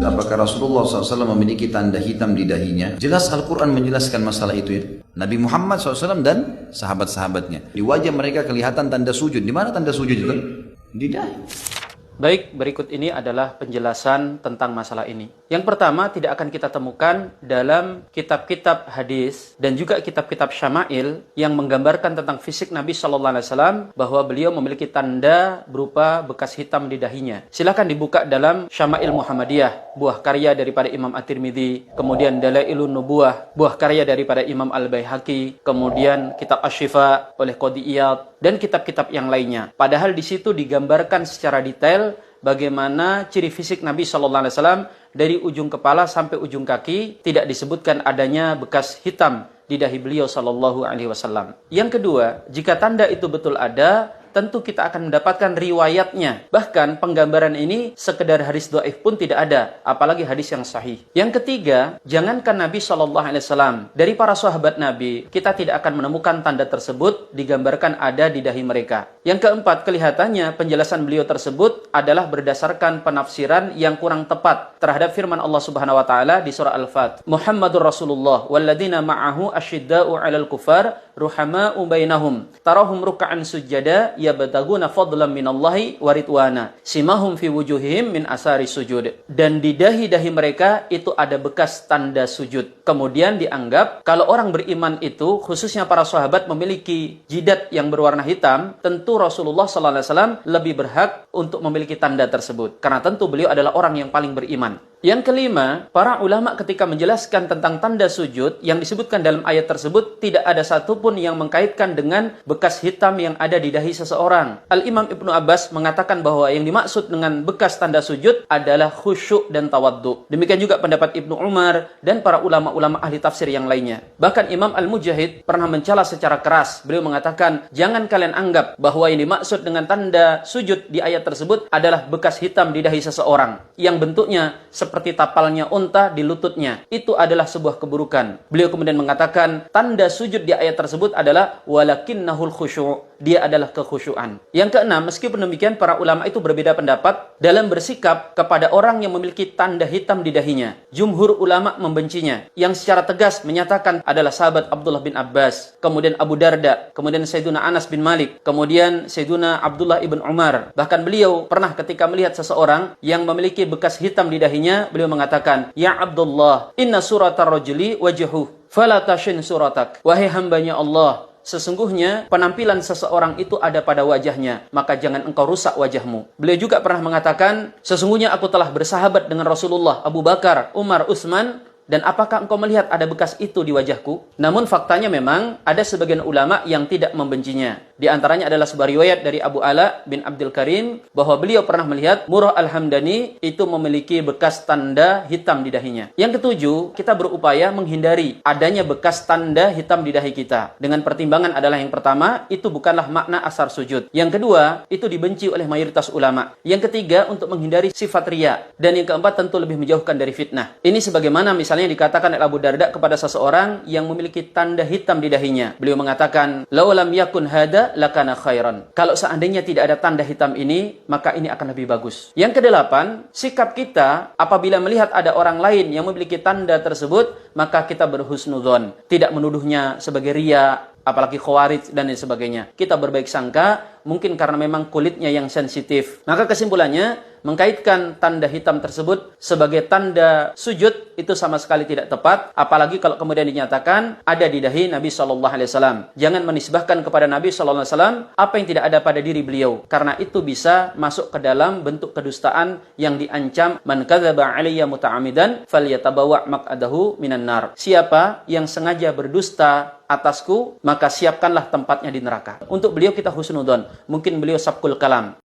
apakah Rasulullah SAW memiliki tanda hitam di dahinya? Jelas Al-Quran menjelaskan masalah itu ya. Nabi Muhammad SAW dan sahabat-sahabatnya. Di wajah mereka kelihatan tanda sujud. Di mana tanda sujud itu? Di dahi. Baik, berikut ini adalah penjelasan tentang masalah ini. Yang pertama, tidak akan kita temukan dalam kitab-kitab hadis dan juga kitab-kitab syama'il yang menggambarkan tentang fisik Nabi SAW bahwa beliau memiliki tanda berupa bekas hitam di dahinya. Silakan dibuka dalam Syama'il Muhammadiyah, buah karya daripada Imam At-Tirmidzi, kemudian Dalailun Nubuwah, buah karya daripada Imam Al-Baihaqi, kemudian kitab Asy-Syifa oleh Qadhi Iyad, dan kitab-kitab yang lainnya. Padahal di situ digambarkan secara detail bagaimana ciri fisik Nabi SAW dari ujung kepala sampai ujung kaki, tidak disebutkan adanya bekas hitam di dahi beliau SAW. Yang kedua, jika tanda itu betul ada, tentu kita akan mendapatkan riwayatnya. Bahkan penggambaran ini sekedar hadis dhaif pun tidak ada, apalagi hadis yang sahih. Yang ketiga, jangankan Nabi SAW, dari para sahabat Nabi, kita tidak akan menemukan tanda tersebut digambarkan ada di dahi mereka. Yang keempat, kelihatannya penjelasan beliau tersebut adalah berdasarkan penafsiran yang kurang tepat terhadap firman Allah Subhanahu wa taala di surah Al-Fat. Muhammadur Rasulullah walladzina ma'ahu asyidda'u 'alal kufar ruhama'u bainahum tarahum ruk'an sujada yabtaguna fadlan minallahi wa ridwana simahum fi wujuhihim min asari sujud. Dan di dahi-dahi mereka itu ada bekas tanda sujud. Kemudian dianggap kalau orang beriman itu, khususnya para sahabat, memiliki jidat yang berwarna hitam, tentu Rasulullah SAW lebih berhak untuk memiliki tanda tersebut, karena tentu beliau adalah orang yang paling beriman. Yang kelima, para ulama ketika menjelaskan tentang tanda sujud yang disebutkan dalam ayat tersebut, tidak ada satupun yang mengkaitkan dengan bekas hitam yang ada di dahi seseorang. Al-Imam Ibnu Abbas mengatakan bahwa yang dimaksud dengan bekas tanda sujud adalah khusyuk dan tawaddu. Demikian juga pendapat Ibnu Umar dan para ulama-ulama ahli tafsir yang lainnya. Bahkan Imam Al-Mujahid pernah mencela secara keras. Beliau mengatakan, jangan kalian anggap bahwa yang dimaksud dengan tanda sujud di ayat tersebut adalah bekas hitam di dahi seseorang yang bentuknya seperti tapalnya unta di lututnya. Itu adalah sebuah keburukan. Beliau kemudian mengatakan, tanda sujud di ayat tersebut adalah walakinnahul khusyu'. Dia adalah kekhusyuan. Yang keenam, meskipun demikian, para ulama itu berbeda pendapat dalam bersikap kepada orang yang memiliki tanda hitam di dahinya. Jumhur ulama membencinya. Yang secara tegas menyatakan adalah sahabat Abdullah bin Abbas, kemudian Abu Darda, kemudian Sayyiduna Anas bin Malik, kemudian Sayyiduna Abdullah ibn Umar. Bahkan beliau pernah ketika melihat seseorang yang memiliki bekas hitam di dahinya, beliau mengatakan, "Ya Abdullah, inna suratar rajuli wajhuh, fala tashin suratak." Wahai hambanya Allah, sesungguhnya penampilan seseorang itu ada pada wajahnya, maka jangan engkau rusak wajahmu. Beliau juga pernah mengatakan, sesungguhnya aku telah bersahabat dengan Rasulullah, Abu Bakar, Umar, Utsman, dan apakah engkau melihat ada bekas itu di wajahku? Namun faktanya memang ada sebagian ulama yang tidak membencinya. Di antaranya adalah sebuah riwayat dari Abu Ala bin Abdul Karim bahwa beliau pernah melihat Murrah Al-Hamdani itu memiliki bekas tanda hitam di dahinya. Yang ketujuh, kita berupaya menghindari adanya bekas tanda hitam di dahi kita. Dengan pertimbangan adalah yang pertama, itu bukanlah makna asar sujud. Yang kedua, itu dibenci oleh mayoritas ulama. Yang ketiga, untuk menghindari sifat riya. Dan yang keempat, tentu lebih menjauhkan dari fitnah. Ini sebagaimana misalnya dikatakan oleh Abu Darda kepada seseorang yang memiliki tanda hitam di dahinya. Beliau mengatakan, "Law lam yakun hada lakana khairan." Kalau seandainya tidak ada tanda hitam ini, maka ini akan lebih bagus. Yang kedelapan, sikap kita apabila melihat ada orang lain yang memiliki tanda tersebut, maka kita berhusnudzon, tidak menuduhnya sebagai riya, apalagi khawarij dan lain sebagainya. Kita berbaik sangka, mungkin karena memang kulitnya yang sensitif. Maka kesimpulannya, mengkaitkan tanda hitam tersebut sebagai tanda sujud itu sama sekali tidak tepat, apalagi kalau kemudian dinyatakan ada di dahi Nabi SAW. Jangan menisbahkan kepada Nabi SAW apa yang tidak ada pada diri beliau, karena itu bisa masuk ke dalam bentuk kedustaan yang diancam, man kadzaba 'alayya muta'ammidan falyatabawa' maq'adahu minan nar. Siapa yang sengaja berdusta atasku, maka siapkanlah tempatnya di neraka. Untuk beliau kita husnudzon, mungkin beliau sabkul kalam.